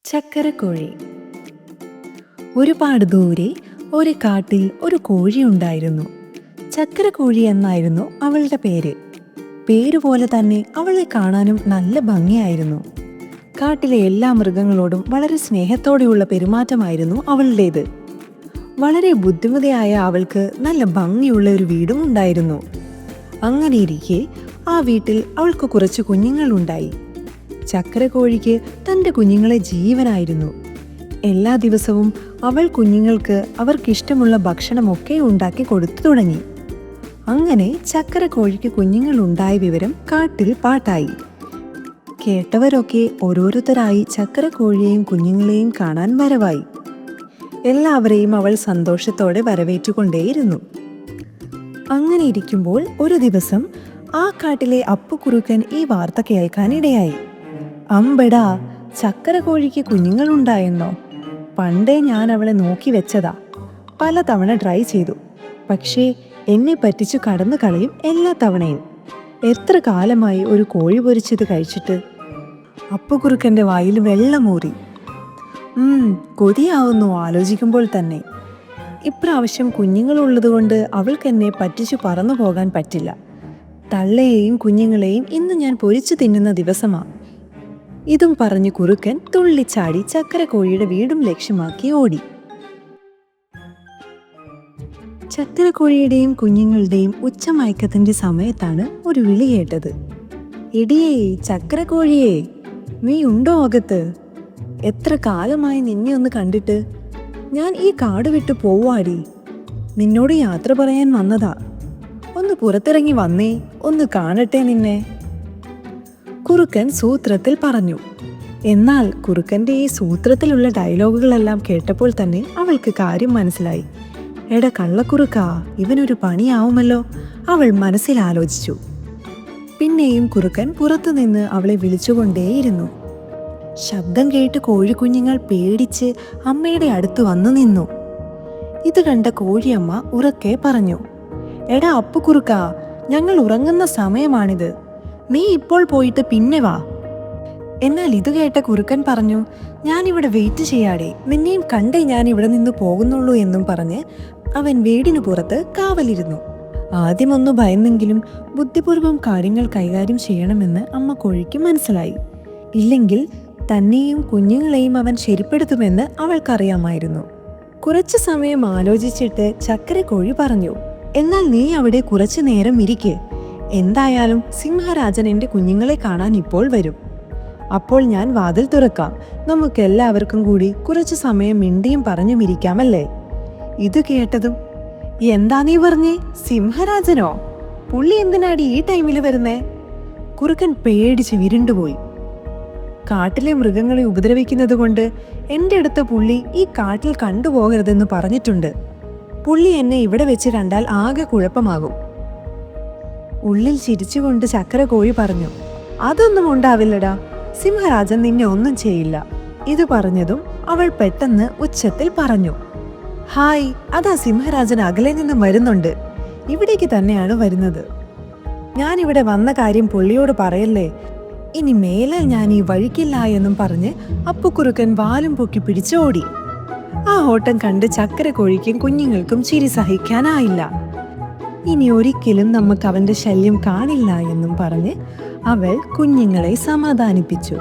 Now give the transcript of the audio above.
ചക്കരക്കോഴി. ഒരുപാട് ദൂരെ ഒരു കാട്ടിൽ ഒരു കോഴി ഉണ്ടായിരുന്നു. ചക്കരക്കോഴി എന്നായിരുന്നു അവളുടെ പേര്. പേരുപോലെ തന്നെ അവളെ കാണാനും നല്ല ഭംഗിയായിരുന്നു. കാട്ടിലെ എല്ലാ മൃഗങ്ങളോടും വളരെ സ്നേഹത്തോടെയുള്ള പെരുമാറ്റമായിരുന്നു അവളുടേത്. വളരെ ബുദ്ധിമതിയായ അവൾക്ക് നല്ല ഭംഗിയുള്ള ഒരു വീടും ഉണ്ടായിരുന്നു. അങ്ങനെയിരിക്കെ ആ വീട്ടിൽ അവൾക്ക് കുറച്ച് കുഞ്ഞുങ്ങളുണ്ടായി. ചക്കരക്കോഴിക്ക് തൻ്റെ കുഞ്ഞുങ്ങളെ ജീവനായിരുന്നു. എല്ലാ ദിവസവും അവൾ കുഞ്ഞുങ്ങൾക്ക് അവർക്കിഷ്ടമുള്ള ഭക്ഷണമൊക്കെ ഉണ്ടാക്കി കൊടുത്തു തുടങ്ങി. അങ്ങനെ ചക്കരക്കോഴിക്ക് കുഞ്ഞുങ്ങളുണ്ടായ വിവരം കാട്ടിൽ പാട്ടായി. കേട്ടവരൊക്കെ ഓരോരുത്തരായി ചക്കരക്കോഴിയെയും കുഞ്ഞുങ്ങളെയും കാണാൻ വരവായി. എല്ലാവരെയും അവൾ സന്തോഷത്തോടെ വരവേറ്റുകൊണ്ടേയിരുന്നു. അങ്ങനെ ഇരിക്കുമ്പോൾ ഒരു ദിവസം ആ കാട്ടിലെ അപ്പുകുറുക്കൻ ഈ വാർത്ത കേൾക്കാനിടയായി. അമ്പടാ, ചക്കരക്കോഴിക്ക് കുഞ്ഞുങ്ങളുണ്ടായെന്നോ? പണ്ടേ ഞാൻ അവളെ നോക്കി വെച്ചതാ. പല തവണ ട്രൈ ചെയ്തു, പക്ഷേ എന്നെ പറ്റിച്ചു കടന്നു കളയും എല്ലാ തവണയും. എത്ര കാലമായി ഒരു കോഴി പൊരിച്ചത് കഴിച്ചിട്ട്. അപ്പുകുറുക്കൻ്റെ വായിൽ വെള്ളമൂറി. കൊതിയാവുന്നു ആലോചിക്കുമ്പോൾ തന്നെ. ഇപ്രാവശ്യം കുഞ്ഞുങ്ങളുള്ളതുകൊണ്ട് അവൾക്കെന്നെ പറ്റിച്ചു പറന്നു പോകാൻ പറ്റില്ല. തള്ളയെയും കുഞ്ഞുങ്ങളെയും ഇന്ന് ഞാൻ പൊരിച്ചു തിന്നുന്ന ദിവസമാ. ഇതും പറഞ്ഞ് കുറുക്കൻ തുള്ളിച്ചാടി ചക്കരക്കോഴിയുടെ വീടും ലക്ഷ്യമാക്കി ഓടി. ചക്കരക്കോഴിയുടെയും കുഞ്ഞുങ്ങളുടെയും ഉച്ചമയക്കത്തിന്റെ സമയത്താണ് ഒരു വിളി കേട്ടത്. എടിയേ ചക്കരക്കോഴിയേ, നീ ഉണ്ടോ അകത്ത്? എത്ര കാലമായി നിന്നെ ഒന്ന് കണ്ടിട്ട്. ഞാൻ ഈ കാട് വിട്ട് പോവാടി. നിന്നോട് യാത്ര പറയാൻ വന്നതാ. ഒന്ന് പുറത്തിറങ്ങി വന്നേ, ഒന്ന് കാണട്ടെ നിന്നെ. കുറുക്കൻ സൂത്രത്തിൽ പറഞ്ഞു. എന്നാൽ കുറുക്കൻ്റെ ഈ സൂത്രത്തിലുള്ള ഡയലോഗുകളെല്ലാം കേട്ടപ്പോൾ തന്നെ അവൾക്ക് കാര്യം മനസ്സിലായി. എടാ കള്ളക്കുറുക്കാ, ഇവനൊരു പണിയാവുമല്ലോ, അവൾ മനസ്സിൽ ആലോചിച്ചു. പിന്നെയും കുറുക്കൻ പുറത്തുനിന്ന് അവളെ വിളിച്ചുകൊണ്ടേയിരുന്നു. ശബ്ദം കേട്ട് കോഴിക്കുഞ്ഞുങ്ങൾ പേടിച്ച് അമ്മയുടെ അടുത്ത് വന്നു നിന്നു. ഇത് കണ്ട കോഴിയമ്മ ഉറക്കെ പറഞ്ഞു. എടാ അപ്പുകുറുക്കാ, ഞങ്ങൾ ഉറങ്ങുന്ന സമയമാണിത്. നീ ഇപ്പോൾ പോയിട്ട് പിന്നെ വാ. എന്നാൽ ഇത് കേട്ട കുറുക്കൻ പറഞ്ഞു, ഞാനിവിടെ വെയിറ്റ് ചെയ്യാടെ, നിന്നെയും കണ്ടേ ഞാൻ ഇവിടെ നിന്ന് പോകുന്നുള്ളൂ എന്നും പറഞ്ഞ് അവൻ വീടിനു പുറത്ത് കാവലിരുന്നു. ആദ്യമൊന്നു ഭയന്നെങ്കിലും ബുദ്ധിപൂർവ്വം കാര്യങ്ങൾ കൈകാര്യം ചെയ്യണമെന്ന് അമ്മ കോഴിക്ക് മനസ്സിലായി. ഇല്ലെങ്കിൽ തന്നെയും കുഞ്ഞുങ്ങളെയും അവൻ ശരിപ്പെടുത്തുമെന്ന് അവൾക്കറിയാമായിരുന്നു. കുറച്ചു സമയം ആലോചിച്ചിട്ട് ചക്കരക്കോഴി പറഞ്ഞു, എന്നാൽ നീ അവിടെ കുറച്ചു നേരം ഇരിക്ക്. എന്തായാലും സിംഹരാജൻ എൻ്റെ കുഞ്ഞുങ്ങളെ കാണാൻ ഇപ്പോൾ വരും. അപ്പോൾ ഞാൻ വാതിൽ തുറക്കാം. നമുക്ക് എല്ലാവർക്കും കൂടി കുറച്ചു സമയം മിണ്ടിയും പറഞ്ഞും ഇരിക്കാമല്ലേ? ഇത് കേട്ടതും, എന്താ നീ പറഞ്ഞേ? സിംഹരാജനോ? പുള്ളി എന്തിനാടി ഈ ടൈമിൽ വരുന്നേ? കുറുക്കൻ പേടിച്ച് വിരുണ്ടുപോയി. കാട്ടിലെ മൃഗങ്ങളെ ഉപദ്രവിക്കുന്നത് കൊണ്ട് എൻ്റെ അടുത്ത പുള്ളി ഈ കാട്ടിൽ കണ്ടുപോകരുതെന്ന് പറഞ്ഞിട്ടുണ്ട്. പുള്ളി എന്നെ ഇവിടെ വെച്ച് കണ്ടാൽ ആകെ കുഴപ്പമാകും. ഉള്ളിൽ ചിരിച്ചുകൊണ്ട് ചക്കരക്കോഴി പറഞ്ഞു, അതൊന്നും ഉണ്ടാവില്ലടാ, സിംഹരാജൻ നിന്നെ ഒന്നും ചെയ്യില്ല. ഇത് പറഞ്ഞതും അവൾ പെട്ടെന്ന് ഉച്ചത്തിൽ പറഞ്ഞു, ഹായ്, അതാ സിംഹരാജൻ അകലെ നിന്നും വരുന്നുണ്ട്. ഇവിടേക്ക് തന്നെയാണ് വരുന്നത്. ഞാനിവിടെ വന്ന കാര്യം പുള്ളിയോട് പറയല്ലേ. ഇനി മേലെ ഞാൻ ഈ വഴിക്കില്ല എന്നും പറഞ്ഞ് അപ്പുകുറുക്കൻ വാലും പൊക്കി പിടിച്ച് ഓടി. ആ ഓട്ടം കണ്ട് ചക്കരക്കോഴിക്കും കുഞ്ഞുങ്ങൾക്കും ചിരി സഹിക്കാനായില്ല. ഇനി ഒരിക്കലും നമുക്ക് അവന്റെ ശല്യം കാണില്ല എന്നും പറഞ്ഞ് അവൾ കുഞ്ഞുങ്ങളെ സമാധാനിപ്പിച്ചു.